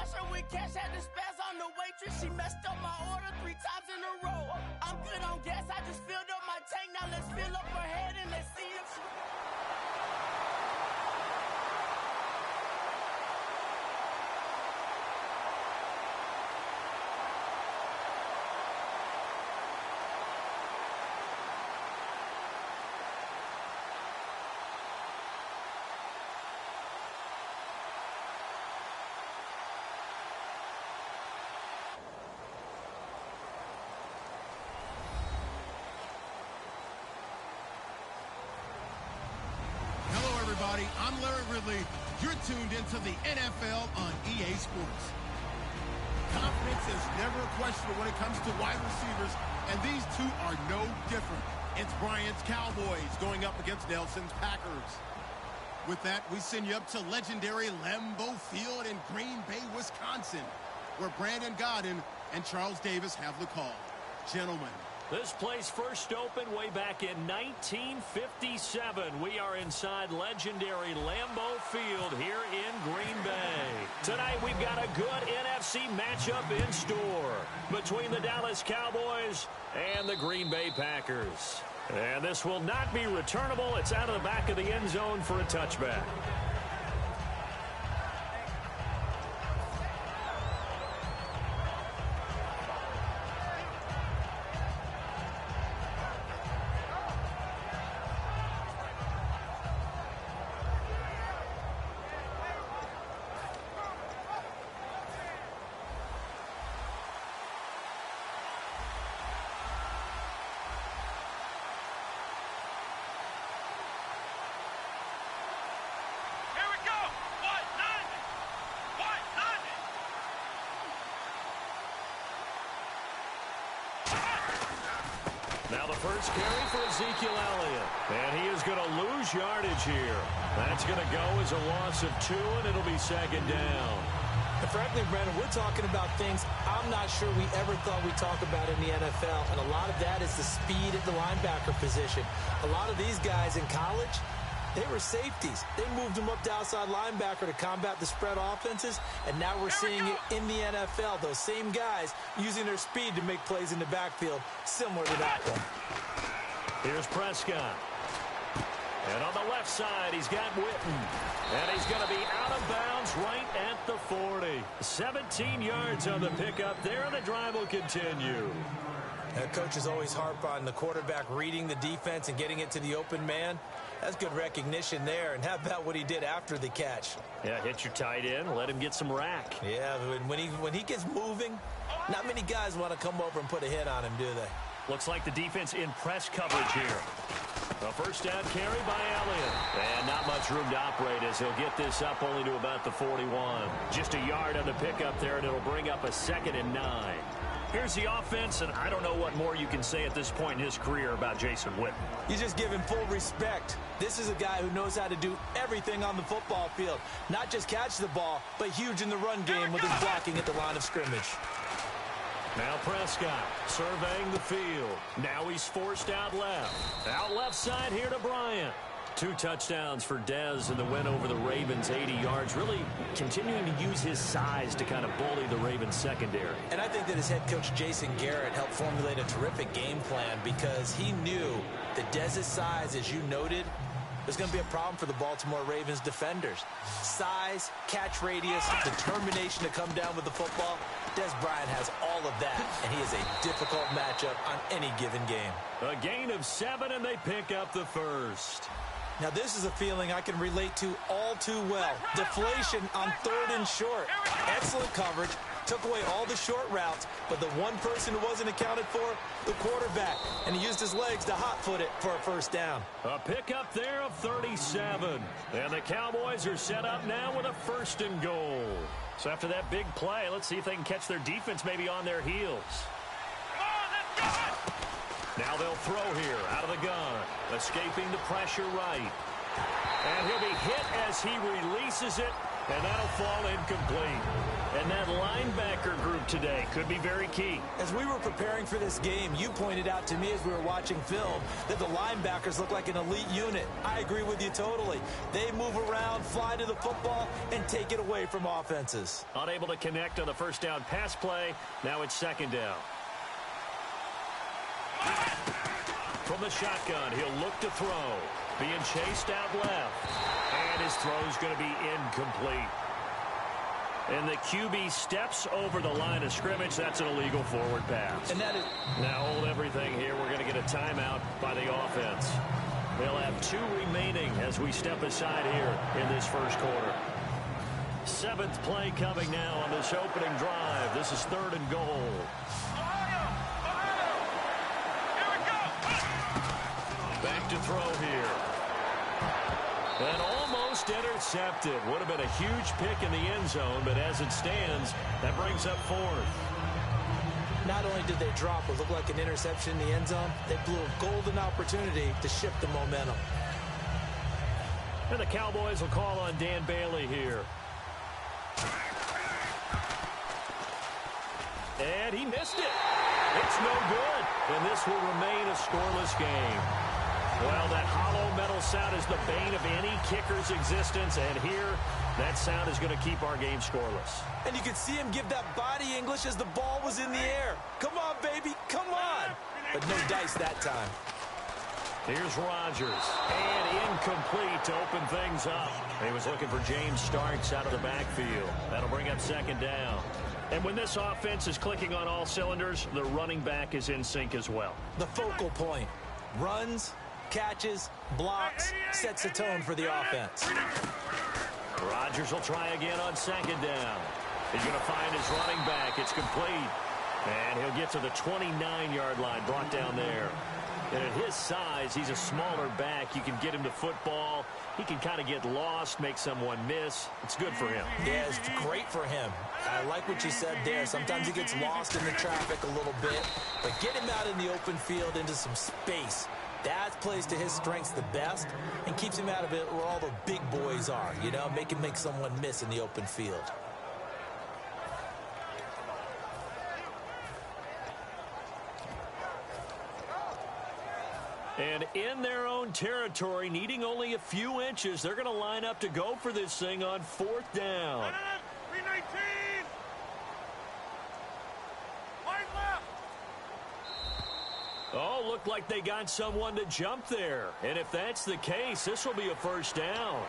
pressure when cash had to spaz on the waitress. She messed up my order 3 times in a row. I'm good on gas, I just filled up my tank. Now let's fill up her head and let's see if she... Everybody, I'm Larry Ridley. You're tuned into the NFL on EA Sports. Confidence is never a question when it comes to wide receivers, and these two are no different. It's Bryant's Cowboys going up against Nelson's Packers. With that, we send you up to legendary Lambeau Field in Green Bay, Wisconsin, where Brandon Gaudin and Charles Davis have the call. Gentlemen. This place first opened way back in 1957. We are inside legendary Lambeau Field here in Green Bay. Tonight we've got a good NFC matchup in store between the Dallas Cowboys and the Green Bay Packers. And this will not be returnable. It's out of the back of the end zone for a touchback. Now the first carry for Ezekiel Elliott. And he is going to lose yardage here. That's going to go as a loss of 2, and it'll be second down. And frankly, Brandon, we're talking about things I'm not sure we ever thought we'd talk about in the NFL. And a lot of that is the speed at the linebacker position. A lot of these guys in college, they were safeties. They moved them up to outside linebacker to combat the spread offenses, and now we're seeing it in the NFL. Those same guys using their speed to make plays in the backfield, similar to that one. Here's Prescott. And on the left side, he's got Witten. And he's going to be out of bounds right at the 40. 17 yards on the pickup there, and the drive will continue. Coaches always harp on the quarterback reading the defense and getting it to the open man. That's good recognition there. And how about what he did after the catch? Yeah, hit your tight end, let him get some rack. Yeah, when he gets moving, not many guys want to come over and put a hit on him, do they? Looks like the defense in press coverage here. A first down carry by Elliott. And not much room to operate as he'll get this up only to about the 41. Just a yard on the pickup there, and it'll bring up a 2nd and 9. Here's the offense, and I don't know what more you can say at this point in his career about Jason Witten. You just give him full respect. This is a guy who knows how to do everything on the football field. Not just catch the ball, but huge in the run game with his blocking at the line of scrimmage. Now Prescott surveying the field. Now he's forced out left. Out left side here to Bryant. 2 touchdowns for Dez in the win over the Ravens, 80 yards. Really continuing to use his size to kind of bully the Ravens secondary. And I think that his head coach, Jason Garrett, helped formulate a terrific game plan because he knew that Dez's size, as you noted, was going to be a problem for the Baltimore Ravens defenders. Size, catch radius, determination to come down with the football. Dez Bryant has all of that, and he is a difficult matchup on any given game. A gain of 7, and they pick up the first. Now, this is a feeling I can relate to all too well. Deflation on 3rd and short. Excellent coverage. Took away all the short routes, but the one person who wasn't accounted for, the quarterback. And he used his legs to hot-foot it for a first down. A pickup there of 37. And the Cowboys are set up now with a 1st and goal. So after that big play, let's see if they can catch their defense maybe on their heels. Now they'll throw here out of the gun. Escaping the pressure right. And he'll be hit as he releases it. And that'll fall incomplete. And And that linebacker group today could be very key. As we were preparing for this game, you pointed out to me as we were watching film that the linebackers look like an elite unit. I agree with you totally. They move around, fly to the football, and take it away from offenses. Unable to connect on the first down pass play. Now it's second down. From the shotgun, he'll look to throw. Being chased out left. And his throw's going to be incomplete. And the QB steps over the line of scrimmage. That's an illegal forward pass. And that is... Now hold everything here. We're going to get a timeout by the offense. They'll have 2 remaining as we step aside here in this first quarter. 7th play coming now on this opening drive. This is 3rd and goal. Back to throw here. And almost intercepted. Would have been a huge pick in the end zone, but as it stands, that brings up 4th. Not only did they drop what looked like an interception in the end zone, they blew a golden opportunity to shift the momentum. And the Cowboys will call on Dan Bailey here. And he missed it. It's no good. And this will remain a scoreless game. Well, that hollow metal sound is the bane of any kicker's existence, and here, that sound is going to keep our game scoreless. And you could see him give that body English as the ball was in the air. Come on, baby, come on. But no dice that time. Here's Rodgers, and incomplete to open things up. He was looking for James Starks out of the backfield. That'll bring up second down. And when this offense is clicking on all cylinders, the running back is in sync as well. The focal point. Runs, catches, blocks, sets the tone for the offense. Rodgers will try again on second down. He's going to find his running back. It's complete. And he'll get to the 29-yard line, brought down there. And at his size, he's a smaller back. You can get him to football. He can kind of get lost, make someone miss. It's good for him. Yeah, it's great for him. I like what you said there. Sometimes he gets lost in the traffic a little bit. But get him out in the open field into some space. That plays to his strengths the best and keeps him out of it where all the big boys are, you know, make him make someone miss in the open field. And in their own territory, needing only a few inches, they're going to line up to go for this thing on 4th down. 319! Wide left! Oh, looked like they got someone to jump there. And if that's the case, this will be a first down.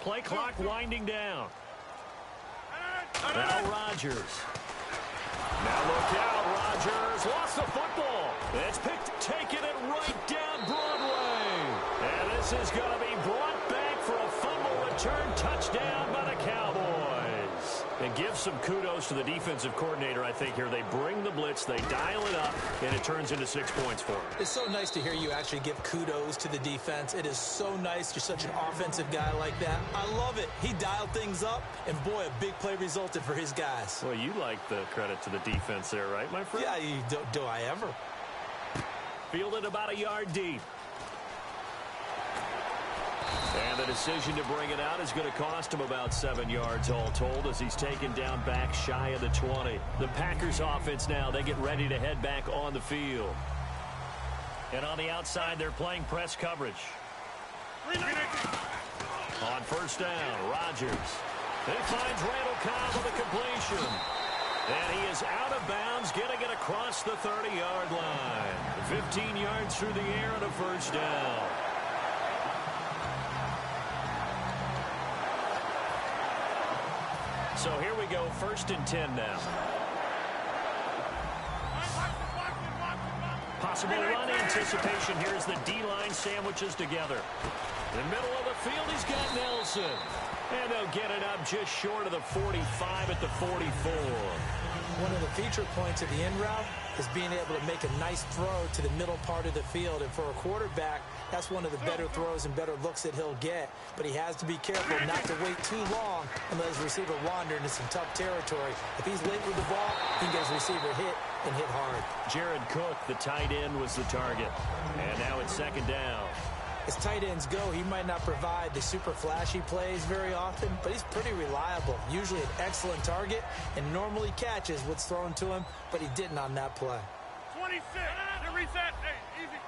Play clock winding down. Now Rodgers. Now look out, Rodgers. Lost the football. It's picked, taking it right down Broadway. And this is going to be brought back for a fumble return touchdown by the Cowboys. And give some kudos to the defensive coordinator, I think, here. They bring the blitz, they dial it up, and it turns into 6 points for them. It's so nice to hear you actually give kudos to the defense. It is so nice. You're such an offensive guy like that. I love it. He dialed things up, and boy, a big play resulted for his guys. Well, you like the credit to the defense there, right, my friend? Yeah, do I ever? Fielded about a yard deep. And the decision to bring it out is going to cost him about 7 yards all told as he's taken down back shy of the 20. The Packers offense now, they get ready to head back on the field. And on the outside, they're playing press coverage. On first down, Rodgers. He finds Randall Cobb on the completion. And he is out of bounds, getting it across the 30-yard line. 15 yards through the air and a first down. So here we go, 1st and 10 now. Possible run anticipation. Here's the D-line sandwiches together. In the middle of the field, he's got Nelson. And they'll get it up just short of the 45 at the 44. One of the feature points of the in route is being able to make a nice throw to the middle part of the field. And for a quarterback, that's one of the better throws and better looks that he'll get. But he has to be careful not to wait too long and let his receiver wander into some tough territory. If he's late with the ball, he can get his receiver hit and hit hard. Jared Cook, the tight end, was the target. And now it's second down. As tight ends go, he might not provide the super flashy plays very often, but he's pretty reliable. Usually an excellent target and normally catches what's thrown to him, but he didn't on that play. 26. Reset. Hey, easy.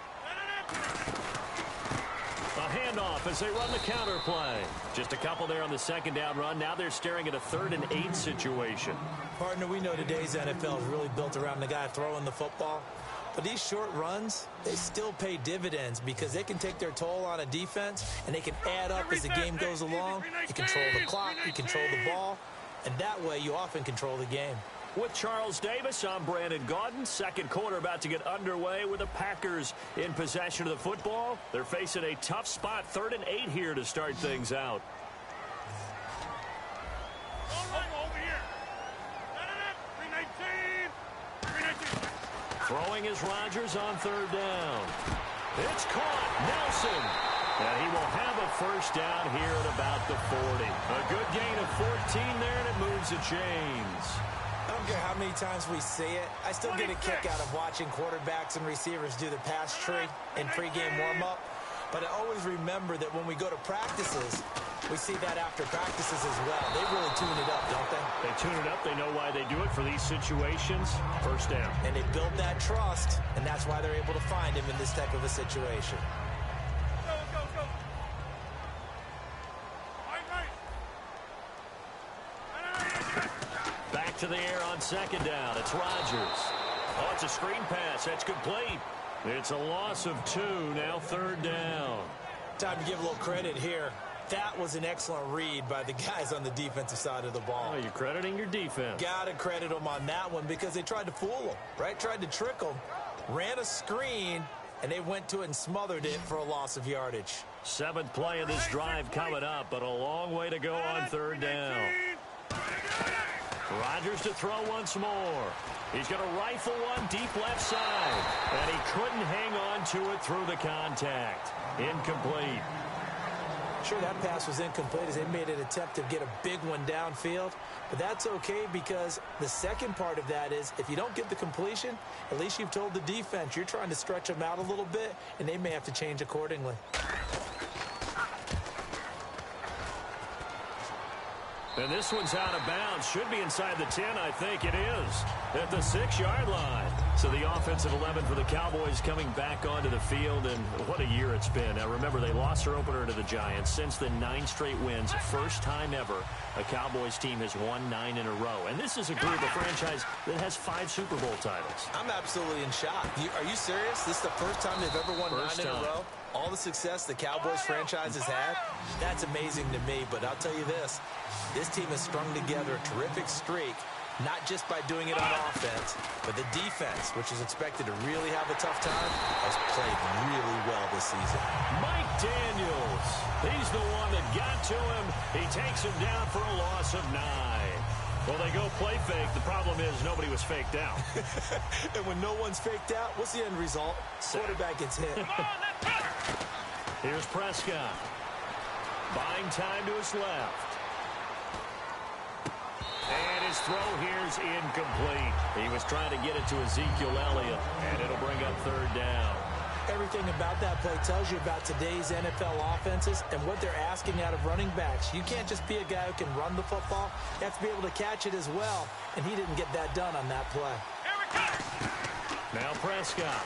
A handoff as they run the counter play. Just a couple there on the second down run. Now they're staring at a 3rd and 8 situation. Partner, we know today's NFL is really built around the guy throwing the football. But these short runs, they still pay dividends because they can take their toll on a defense and they can add up as the game goes along. You control the clock, you control the ball, and that way you often control the game. With Charles Davis, I'm Brandon Gaudin. Second quarter about to get underway with the Packers in possession of the football. They're facing a tough spot, 3rd and 8 here to start things out. Over here. 319. 319. Throwing is Rodgers on 3rd down. It's caught. Nelson. And he will have a first down here at about the 40. A good gain of 14 there, and it moves the chains. I don't care how many times we see it. I still get a kick out of watching quarterbacks and receivers do the pass tree in pregame warm-up. But I always remember that when we go to practices, we see that after practices as well. They really tune it up, don't they? They tune it up. They know why they do it for these situations. First down. And they build that trust, and that's why they're able to find him in this type of a situation. Go. Back to the air on second down. It's Rodgers. Oh, it's a screen pass. That's complete. It's a loss of 2. Now 3rd down. Time to give a little credit here. That was an excellent read by the guys on the defensive side of the ball. Oh, you're crediting your defense. Got to credit them on that one because they tried to fool them, right? Tried to trick them, ran a screen, and they went to it and smothered it for a loss of yardage. 7th play of this drive coming up, but a long way to go on 3rd down. Rodgers to throw once more. He's going to rifle one deep left side, and he couldn't hang on to it through the contact. Incomplete. Sure, that pass was incomplete as they made an attempt to get a big one downfield, but that's okay because the second part of that is if you don't get the completion, at least you've told the defense you're trying to stretch them out a little bit, and they may have to change accordingly. And this one's out of bounds. Should be inside the 10, I think it is, at the 6-yard line. So the offensive 11 for the Cowboys coming back onto the field, and what a year it's been. Now, remember, they lost their opener to the Giants. Since then, 9 straight wins. First time ever a Cowboys team has won 9 in a row. And this is a group, a franchise, that has 5 Super Bowl titles. I'm absolutely in shock. Are you serious? This is the first time they've ever won 9 in a row? All the success the Cowboys franchise has had? That's amazing to me, but I'll tell you this. This team has strung together a terrific streak, not just by doing it on offense, but the defense, which is expected to really have a tough time, has played really well this season. Mike Daniels, he's the one that got to him. He takes him down for a loss of 9. Well, they go play fake. The problem is nobody was faked out. And when no one's faked out, what's the end result? Quarterback gets hit. Here's Prescott. Buying time to his left. And his throw here's incomplete. He was trying to get it to Ezekiel Elliott, and it'll bring up 3rd down. Everything about that play tells you about today's NFL offenses and what they're asking out of running backs. You can't just be a guy who can run the football. You have to be able to catch it as well, and he didn't get that done on that play. Now Prescott.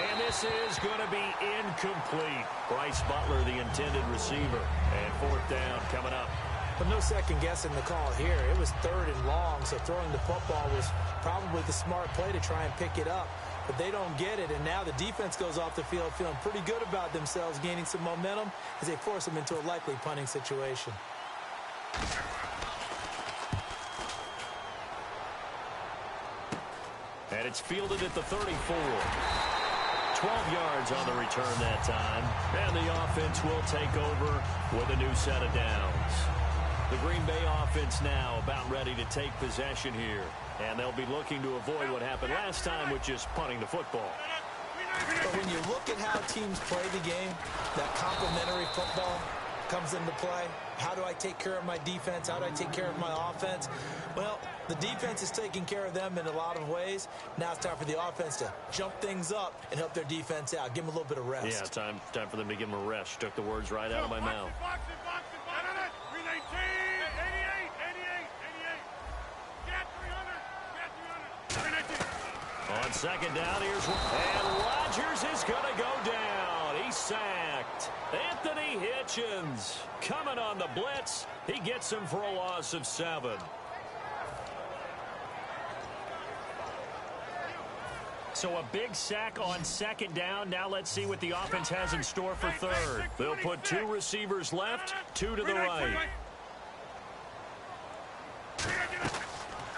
And this is going to be incomplete. Bryce Butler, the intended receiver. And 4th down coming up. But no second guessing the call here. It was 3rd and long, so throwing the football was probably the smart play to try and pick it up. But they don't get it, and now the defense goes off the field feeling pretty good about themselves, gaining some momentum as they force them into a likely punting situation. And it's fielded at the 34. 12 yards on the return that time. And the offense will take over with a new set of downs. The Green Bay offense now about ready to take possession here. And they'll be looking to avoid what happened last time with just punting the football. But when you look at how teams play the game, that complementary football comes into play. How do I take care of my defense? How do I take care of my offense? Well, the defense is taking care of them in a lot of ways. Now it's time for the offense to jump things up and help their defense out. Give them a little bit of rest. Yeah, time for them to give them a rest. Took the words right out of my mouth. On second down, here's one. And Rodgers is going to go down. He's sacked. Anthony Hitchens coming on the blitz. He gets him for a loss of 7. So a big sack on second down. Now let's see what the offense has in store for third. They'll put 2 receivers left, 2 to the right.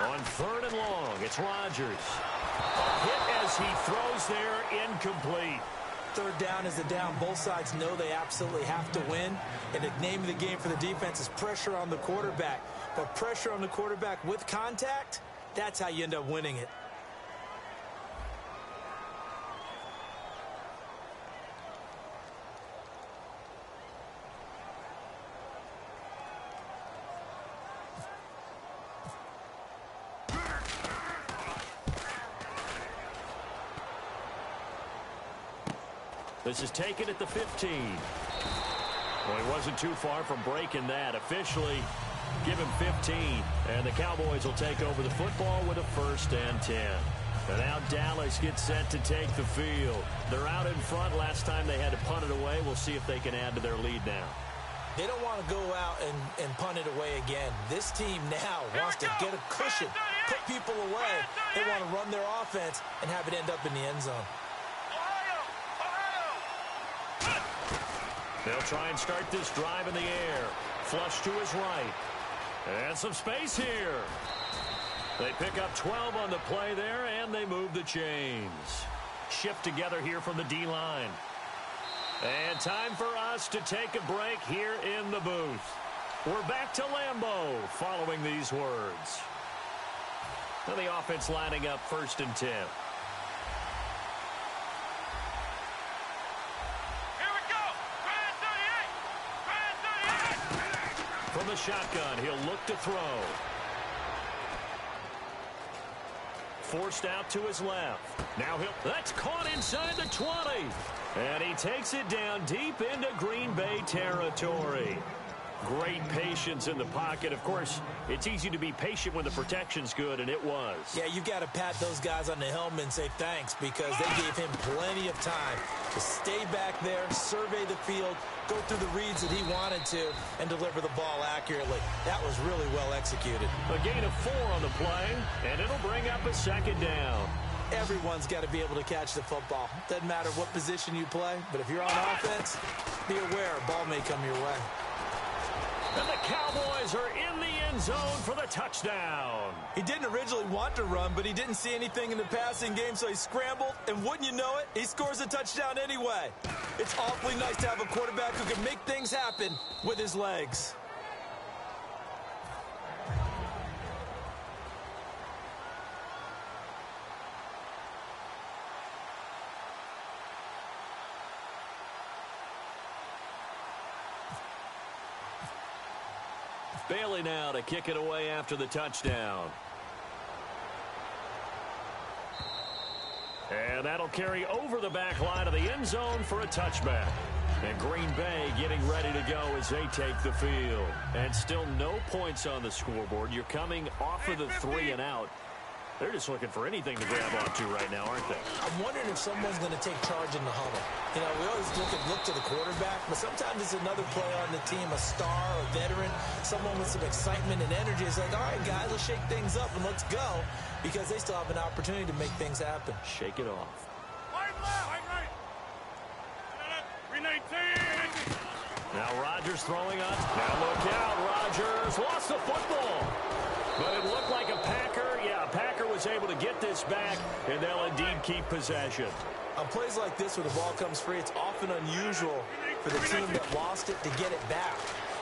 On third and long, it's Rodgers. A hit as he throws there, incomplete. Third down is a down. Both sides know they absolutely have to win. And the name of the game for the defense is pressure on the quarterback. But pressure on the quarterback with contact, that's how you end up winning it. This is taken at the 15. Well, he wasn't too far from breaking that. Officially, give him 15. And the Cowboys will take over the football with a 1st and 10. And now Dallas gets set to take the field. They're out in front. Last time they had to punt it away. We'll see if they can add to their lead now. They don't want to go out and punt it away again. This team now wants to get a cushion, put people away. They want to run their offense and have it end up in the end zone. They'll try and start this drive in the air. Flush to his right. And some space here. They pick up 12 on the play there, and they move the chains. Shift together here from the D-line. And time for us to take a break here in the booth. We're back to Lambeau following these words. And the offense lining up 1st and 10. From the shotgun, he'll look to throw. Forced out to his left. Now that's caught inside the 20. And he takes it down deep into Green Bay territory. Great patience in the pocket. Of course, it's easy to be patient when the protection's good, and it was. Yeah, you've got to pat those guys on the helmet and say thanks because they gave him plenty of time to stay back there, survey the field, go through the reads that he wanted to, and deliver the ball accurately. That was really well executed. A gain of 4 on the play, and it'll bring up a 2nd down. Everyone's got to be able to catch the football. Doesn't matter what position you play, but if you're on offense, be aware a ball may come your way. And the Cowboys are in the end zone for the touchdown. He didn't originally want to run, but he didn't see anything in the passing game, so he scrambled. And wouldn't you know it, he scores a touchdown anyway. It's awfully nice to have a quarterback who can make things happen with his legs. Bailey now to kick it away after the touchdown. And that'll carry over the back line of the end zone for a touchback. And Green Bay getting ready to go as they take the field. And still no points on the scoreboard. You're coming off of the 3 and out. They're just looking for anything to grab onto right now, aren't they? I'm wondering if someone's going to take charge in the huddle. You know, we always look to the quarterback, but sometimes it's another player on the team, a star, a veteran, someone with some excitement and energy. It's like, all right, guys, let's shake things up and let's go, because they still have an opportunity to make things happen. Shake it off. Right. 319. Now Rodgers throwing up. Now look out, Rodgers lost the football. But it looked like a Packer. Yeah, a Packer was able to get this back, and they'll indeed keep possession. On plays like this where the ball comes free, it's often unusual for the team that lost it to get it back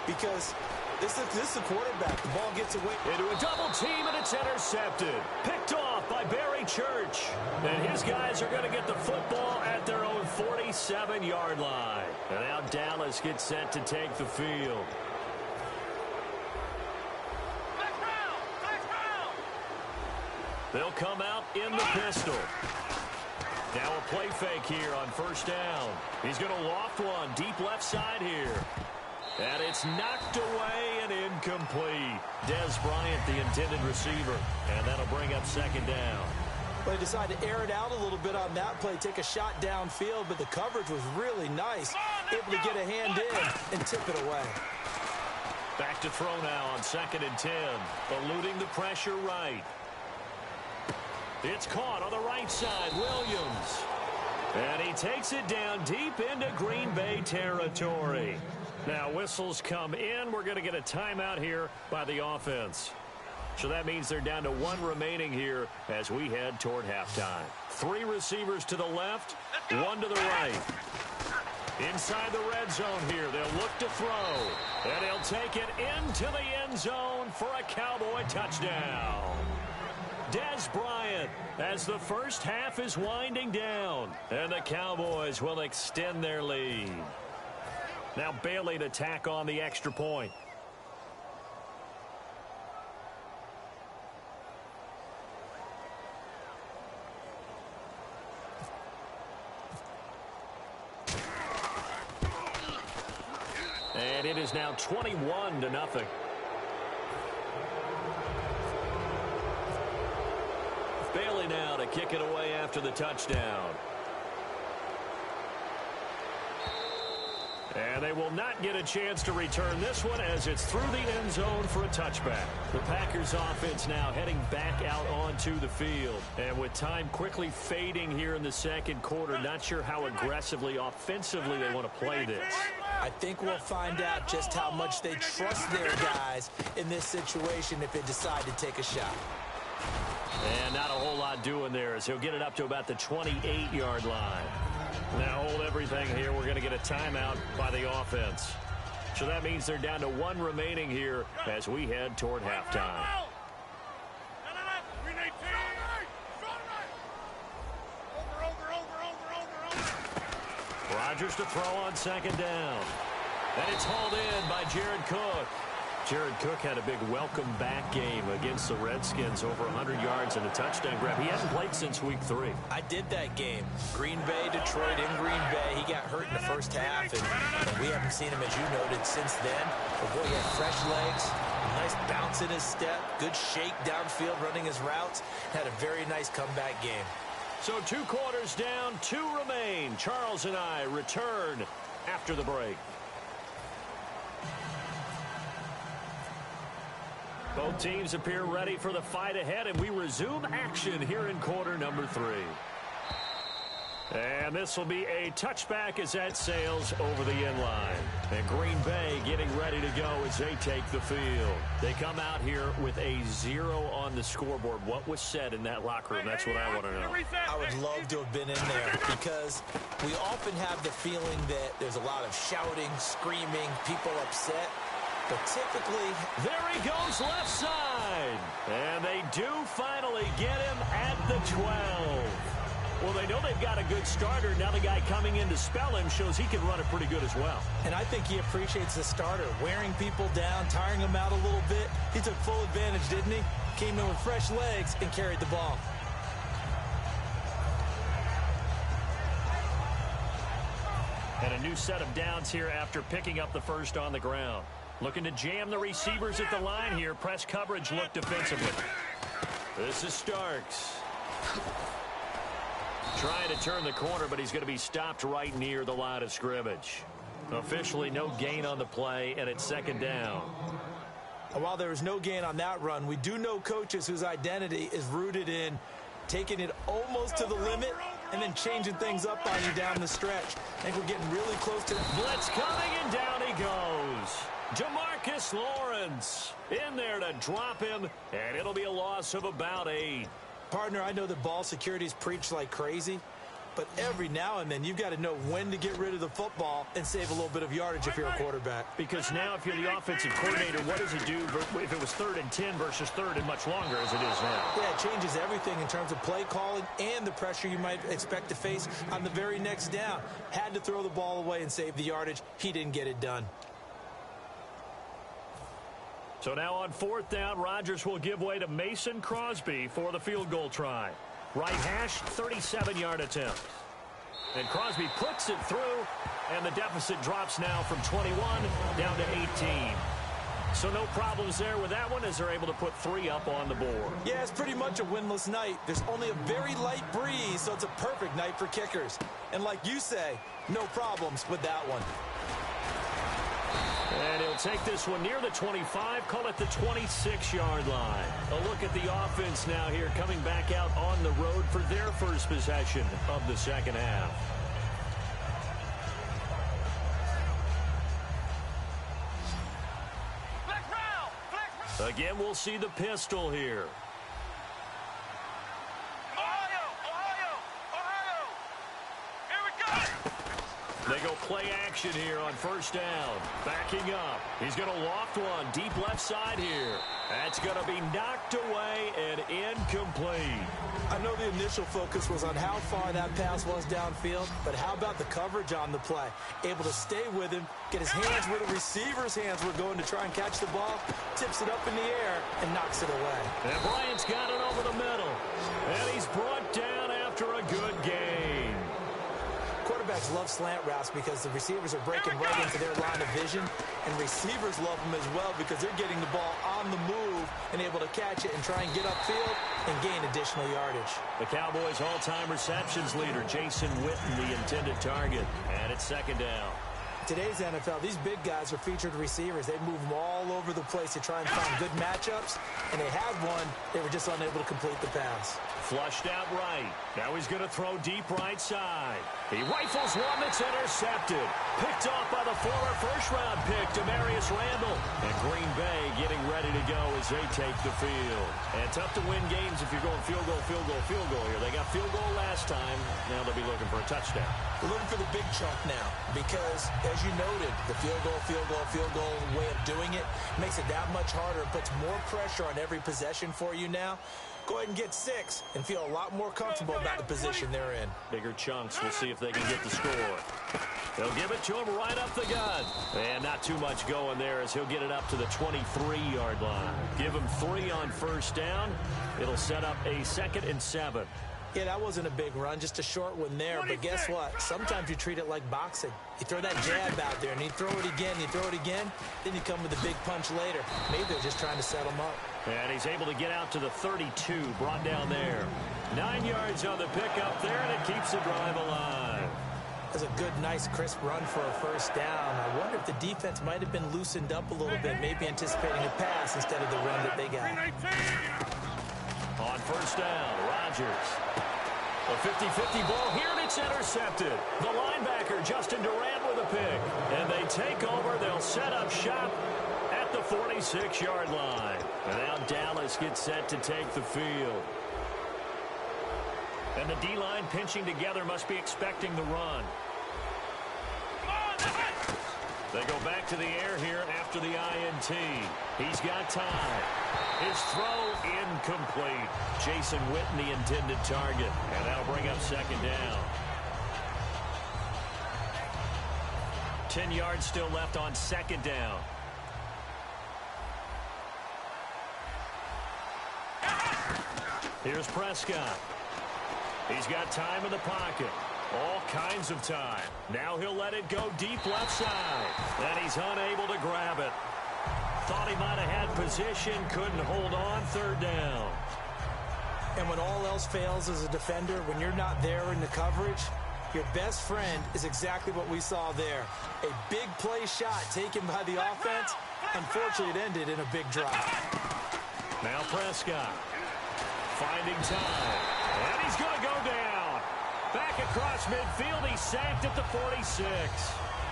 because this is the quarterback. The ball gets away. Into a double team, and it's intercepted. Picked off by Barry Church. And his guys are going to get the football at their own 47-yard line. And now Dallas gets set to take the field. They'll come out in the pistol. Now a play fake here on first down. He's going to loft one deep left side here. And it's knocked away and incomplete. Dez Bryant, the intended receiver. And that'll bring up second down. They decided to air it out a little bit on that play, take a shot downfield, but the coverage was really nice. Able to get a hand in and tip it away. Back to throw now on 2nd and 10. Eluding the pressure right. It's caught on the right side, Williams. And he takes it down deep into Green Bay territory. Now whistles come in. We're going to get a timeout here by the offense. So that means they're down to 1 remaining here as we head toward halftime. 3 receivers to the left, 1 to the right. Inside the red zone here, they'll look to throw. And he'll take it into the end zone for a Cowboy touchdown. Dez Bryant as the first half is winding down. And the Cowboys will extend their lead. Now Bailey to tack on the extra point. And it is now 21-0. Bailey now to kick it away after the touchdown. And they will not get a chance to return this one as it's through the end zone for a touchback. The Packers offense now heading back out onto the field. And with time quickly fading here in the second quarter, not sure how aggressively, offensively they want to play this. I think we'll find out just how much they trust their guys in this situation if they decide to take a shot. And not a whole lot doing there as he'll get it up to about the 28-yard line. Now hold everything here. We're going to get a timeout by the offense. So that means they're down to 1 remaining here as we head toward halftime. Rodgers to throw on 2nd down. And it's hauled in by Jared Cook. Jared Cook had a big welcome back game against the Redskins, over 100 yards and a touchdown grab. He hasn't played since week 3. I did that game. Green Bay, Detroit in Green Bay. He got hurt in the first half, and we haven't seen him, as you noted, since then. But boy, he had fresh legs, nice bounce in his step, good shake downfield running his routes. Had a very nice comeback game. So 2 quarters down, 2 remain. Charles and I return after the break. Both teams appear ready for the fight ahead, and we resume action here in quarter number 3. And this will be a touchback as that sails over the end line. And Green Bay getting ready to go as they take the field. They come out here with a 0 on the scoreboard. What was said in that locker room? That's what I want to know. I would love to have been in there because we often have the feeling that there's a lot of shouting, screaming, people upset. But typically, there he goes left side. And they do finally get him at the 12. Well, they know they've got a good starter. Now the guy coming in to spell him shows he can run it pretty good as well. And I think he appreciates the starter, wearing people down, tiring them out a little bit. He took full advantage, didn't he? Came in with fresh legs and carried the ball. And a new set of downs here after picking up the first on the ground. Looking to jam the receivers at the line here. Press coverage look defensively. This is Starks. Trying to turn the corner, but he's going to be stopped right near the line of scrimmage. Officially no gain on the play, and it's 2nd down. And while there was no gain on that run, we do know coaches whose identity is rooted in taking it almost to the limit and then changing things up on you down the stretch. I think we're getting really close to that. Blitz coming, and down he goes. Demarcus Lawrence in there to drop him, and it'll be a loss of about 8. Partner, I know that ball security is preached like crazy, but every now and then you've got to know when to get rid of the football and save a little bit of yardage if you're a quarterback. Because now if you're the offensive coordinator, what does it do if it was 3rd and 10 versus 3rd and much longer as it is now? Yeah, it changes everything in terms of play calling and the pressure you might expect to face on the very next down. Had to throw the ball away and save the yardage. He didn't get it done. So now on 4th down, Rodgers will give way to Mason Crosby for the field goal try. Right hash, 37-yard attempt. And Crosby puts it through, and the deficit drops now from 21 down to 18. So no problems there with that one as they're able to put 3 up on the board. Yeah, it's pretty much a winless night. There's only a very light breeze, so it's a perfect night for kickers. And like you say, no problems with that one. And he'll take this one near the 25, call it the 26-yard line. A look at the offense now here, coming back out on the road for their first possession of the second half. Again, we'll see the pistol here. They go play action here on 1st down. Backing up. He's going to loft one deep left side here. That's going to be knocked away and incomplete. I know the initial focus was on how far that pass was downfield, but how about the coverage on the play? Able to stay with him, get his hands where the receiver's hands were going to try and catch the ball, tips it up in the air, and knocks it away. And Bryant's got it over the middle. And he's brought down after a good gain. Quarterbacks love slant routes because the receivers are breaking right into their line of vision, and receivers love them as well because they're getting the ball on the move and able to catch it and try and get upfield and gain additional yardage. The Cowboys' all-time receptions leader, Jason Witten, the intended target, and it's 2nd down. Today's NFL, these big guys are featured receivers. They move them all over the place to try and find good matchups, and they had one. They were just unable to complete the pass. Flushed out right. Now he's going to throw deep right side. He rifles one that's intercepted. Picked off by the former first-round pick, Demarius Randall. And Green Bay getting ready to go as they take the field. And tough to win games if you're going field goal, field goal, field goal here. They got field goal last time. Now they'll be looking for a touchdown. We're looking for the big chunk now because, as you noted, the field goal way of doing it makes it that much harder. It puts more pressure on every possession for you now. Go ahead and get 6 and feel a lot more comfortable about the position they're in. Bigger chunks. We'll see if they can get the score. They'll give it to him right up the gut. And not too much going there as he'll get it up to the 23-yard line. Give him 3 on 1st down. It'll set up a 2nd and 7. Yeah, that wasn't a big run, just a short one there. But guess what? Sometimes you treat it like boxing. You throw that jab out there, and you throw it again, then you come with a big punch later. Maybe they're just trying to set him up. And he's able to get out to the 32, brought down there. 9 yards on the pickup there, and it keeps the drive alive. That's a good, nice, crisp run for a 1st down. I wonder if the defense might have been loosened up a little bit, maybe anticipating a pass instead of the run that they got. On 1st down, Rodgers. A 50-50 ball here, and it's intercepted. The linebacker, Justin Durant, with a pick. And they take over. They'll set up shop at the 46-yard line. And now Dallas gets set to take the field. And the D-line pinching together must be expecting the run. They go back to the air here after the INT. He's got time. His throw incomplete. Jason Witten, the intended target. And that'll bring up 2nd down. 10 yards still left on 2nd down. Here's Prescott. He's got time in the pocket. All kinds of time. Now he'll let it go deep left side. And he's unable to grab it. Thought he might have had position, couldn't hold on. 3rd down. And when all else fails as a defender, when you're not there in the coverage, your best friend is exactly what we saw there. A big play shot taken by the offense. Unfortunately, it ended in a big drop. Now Prescott finding time. And he's going to go down. Back across midfield, he's sacked at the 46.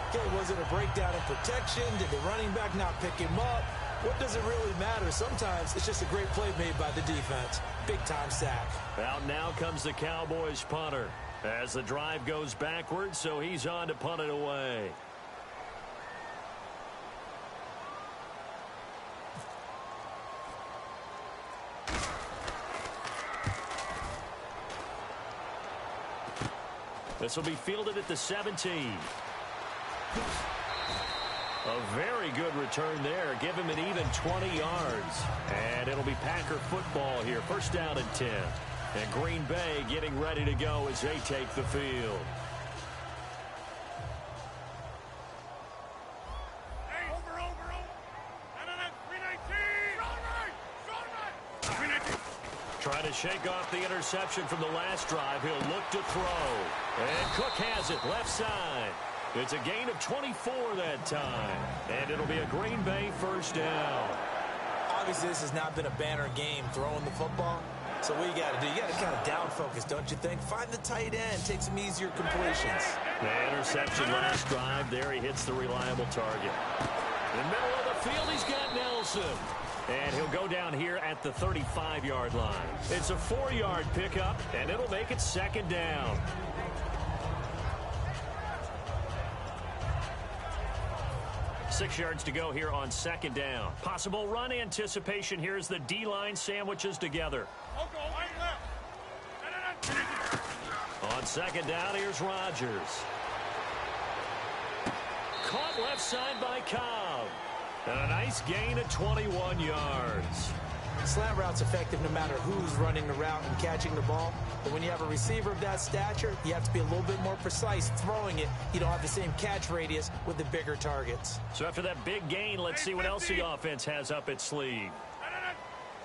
Okay, was it a breakdown in protection? Did the running back not pick him up? What does it really matter? Sometimes it's just a great play made by the defense. Big-time sack. Out now comes the Cowboys punter. As the drive goes backwards, so he's on to punt it away. This will be fielded at the 17. A very good return there. Give him an even 20 yards. And it'll be Packer football here. First down and 10. And Green Bay getting ready to go as they take the field. Hey, over. No, 319. Trying to shake off the interception from the last drive. He'll look to throw. And Cook has it left side. It's a gain of 24 that time. And it'll be a Green Bay first down. Obviously, this has not been a banner game throwing the football. So what you got to do, you got to kind of down focus, don't you think? Find the tight end, take some easier completions. The interception last drive. There he hits the reliable target. In the middle of the field, he's got Nelson. And he'll go down here at the 35-yard line. It's a 4-yard pickup, and it'll make it second down. Six yards to go here on second down. Possible run anticipation here as the D-line sandwiches together. On second down, here's Rodgers. Caught left side by Cobb. And a nice gain of 21 yards. Slant route's effective no matter who's running the route and catching the ball. But when you have a receiver of that stature, you have to be a little bit more precise throwing it. You don't have the same catch radius with the bigger targets. So after that big gain, let's see what else the offense has up its sleeve.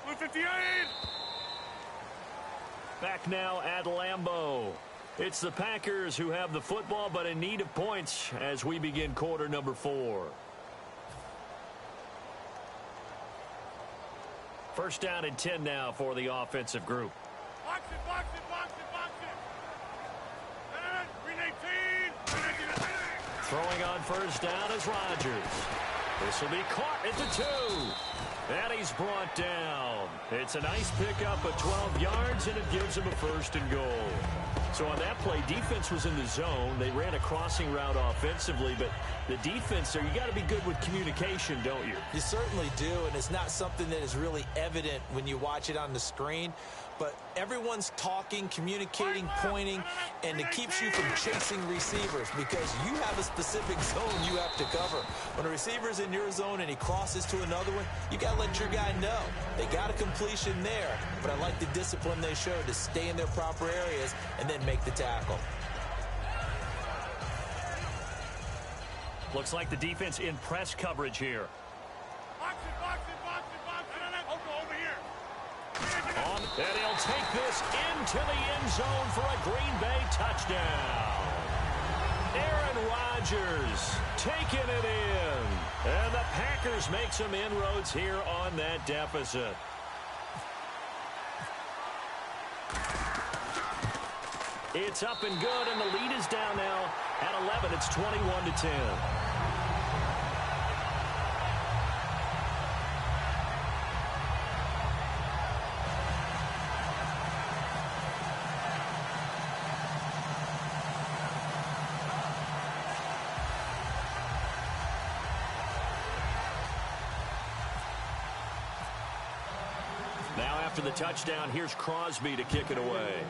58. Back now at Lambeau. It's the Packers who have the football, but in need of points as we begin quarter number 4. First down and 10 now for the offensive group. Box it. 319. Throwing on first down is Rodgers. This will be caught at the 2. And he's brought down. It's a nice pickup of 12 yards, and it gives him a first and goal. So on that play, defense was in the zone. They ran a crossing route offensively, but the defense there, you got to be good with communication, don't you? You certainly do, and it's not something that is really evident when you watch it on the screen. But everyone's talking, communicating, pointing, and it keeps you from chasing receivers because you have a specific zone you have to cover. When a receiver's in your zone and he crosses to another one, you got to let your guy know. They got a completion there, but I like the discipline they showed to stay in their proper areas and then make the tackle. Looks like the defense in press coverage here. Box it. Over here. And he'll take this into the end zone for a Green Bay touchdown. Aaron Rodgers taking it in. And the Packers make some inroads here on that deficit. It's up and good, and the lead is down now at 11. It's 21-10. Now after the touchdown, here's Crosby to kick it away.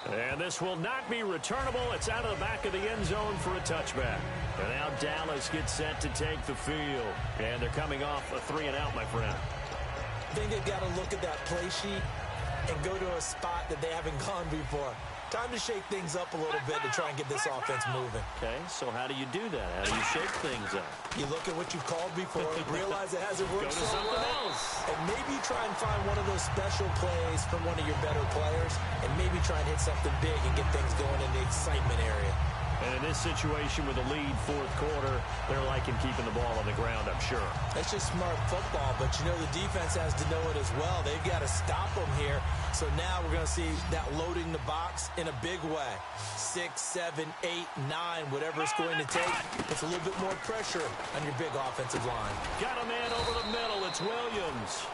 And this will not be returnable. It's out of the back of the end zone for a touchback. And now Dallas gets set to take the field. And they're coming off a 3-and-out, my friend. I think they've got to look at that play sheet and go to a spot that they haven't gone before. Time to shake things up a little bit to try and get this offense moving. Okay, so how do you do that? How do you shake things up? You look at what you've called before, realize it hasn't worked so well, and maybe you try and find one of those special plays from one of your better players, and maybe try and hit something big and get things going in the excitement area. And in this situation with a lead fourth quarter, they're liking keeping the ball on the ground, I'm sure. That's just smart football, but you know the defense has to know it as well. They've got to stop them here. So now we're going to see that loading the box in a big way. 6, 7, 8, 9, whatever it's going to take. It's a little bit more pressure on your big offensive line. Got a man over the middle. It's Williams.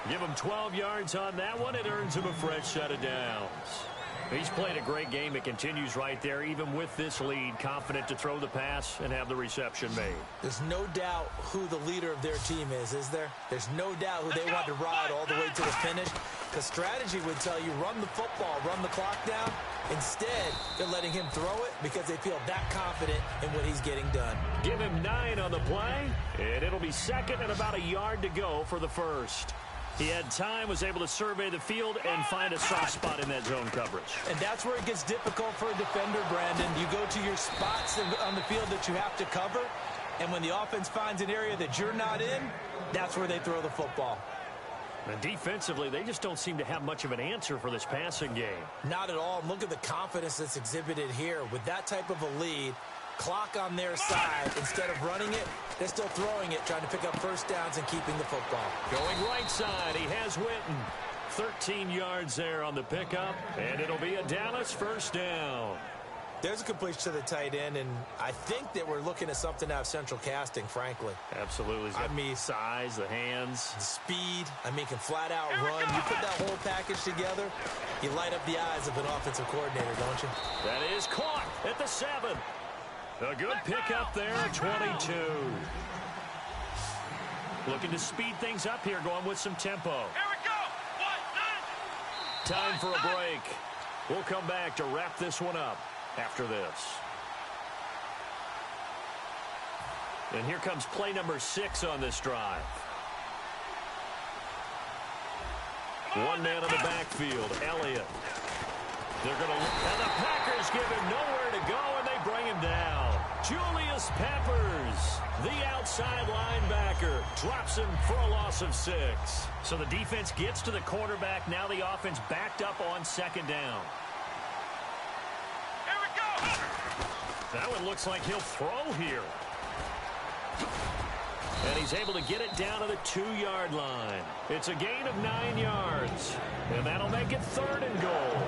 Give him 12 yards on that one. It earns him a fresh set of downs. He's played a great game. It continues right there, even with this lead, confident to throw the pass and have the reception made. There's no doubt who the leader of their team is there? There's no doubt who they want to ride all the way to the finish. The strategy would tell you run the football, run the clock down. Instead, they're letting him throw it because they feel that confident in what he's getting done. Give him 9 on the play, and it'll be second and about a yard to go for the first. He had time, was able to survey the field and find a soft spot in that zone coverage. And that's where it gets difficult for a defender, Brandon. You go to your spots on the field that you have to cover, and when the offense finds an area that you're not in, that's where they throw the football. And defensively, they just don't seem to have much of an answer for this passing game. Not at all. Look at the confidence that's exhibited here. With that type of a lead, clock on their side, instead of running it, they're still throwing it, trying to pick up first downs and keeping the football. Going right side, he has Witten. 13 yards there on the pickup, and it'll be a Dallas first down. There's a completion to the tight end, and I think that we're looking at something out of central casting, frankly. Absolutely. I mean, size, the hands. Speed. I mean, can flat out run. You put that whole package together, you light up the eyes of an offensive coordinator, don't you? That is caught at the 7. A good pickup there, 22. Looking to speed things up here, going with some tempo. Here we go. 1, 9. Time for a break. We'll come back to wrap this one up after this. And here comes play number 6 on this drive. One man on the backfield, Elliott. They're going to, and the Packers give him nowhere to go, and they bring him down. Julius Peppers, the outside linebacker, drops him for a loss of 6. So the defense gets to the quarterback. Now the offense backed up on second down. Here we go. That one looks like he'll throw here. And he's able to get it down to the 2-yard line. It's a gain of 9 yards. And that'll make it 3rd and goal.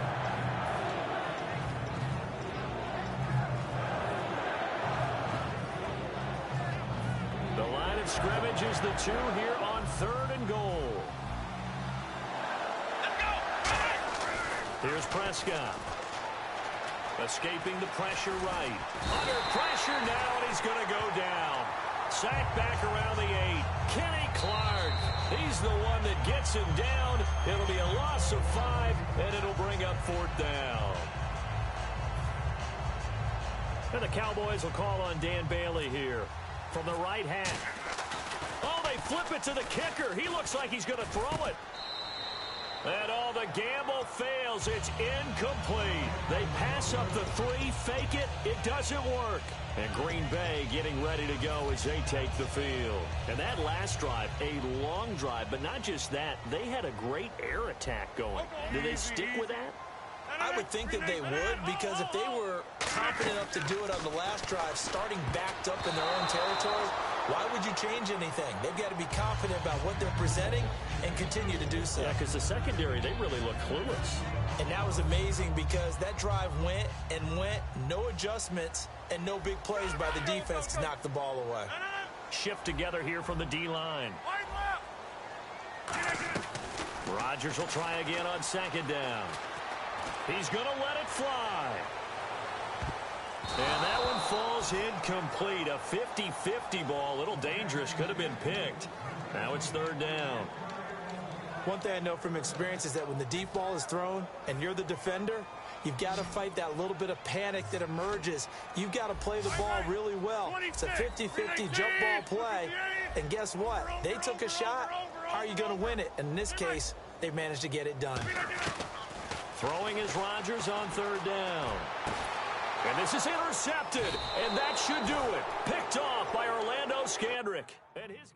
The line of scrimmage is the 2 here on 3rd and goal. Let's go. Here's Prescott. Escaping the pressure right. Under pressure now, and he's going to go down. Sacked back around the 8. Kenny Clark. He's the one that gets him down. It'll be a loss of 5, and it'll bring up 4th down. And the Cowboys will call on Dan Bailey here from the right half. Oh, they flip it to the kicker. He looks like he's going to throw it. And all the gamble fails. It's incomplete. They pass up the 3, fake it. It doesn't work. And Green Bay getting ready to go as they take the field. And that last drive, a long drive, but not just that. They had a great air attack going. Do they stick with that? I would think that they would, because if they were confident enough to do it on the last drive, starting backed up in their own territory, why would you change anything? They've got to be confident about what they're presenting and continue to do so. Yeah, because the secondary, they really look clueless. And that was amazing because that drive went and went, no adjustments, and no big plays by the defense to knock the ball away. Shift together here from the D-line. Rodgers will try again on second down. He's going to let it fly. And that one falls incomplete. A 50-50 ball. A little dangerous. Could have been picked. Now it's 3rd down. One thing I know from experience is that when the deep ball is thrown and you're the defender, you've got to fight that little bit of panic that emerges. You've got to play the ball really well. It's a 50-50 jump ball play. And guess what? They took a shot. How are you going to win it? And in this case, they managed to get it done. Throwing is Rodgers on 3rd down. And this is intercepted. And that should do it. Picked off by Orlando Scandrick. And his...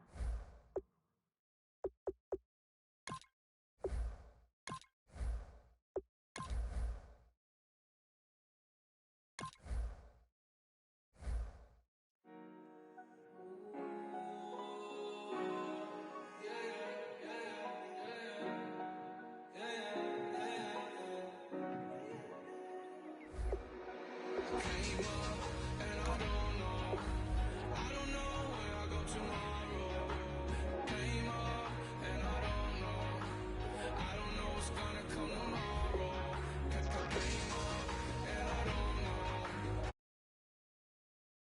Came up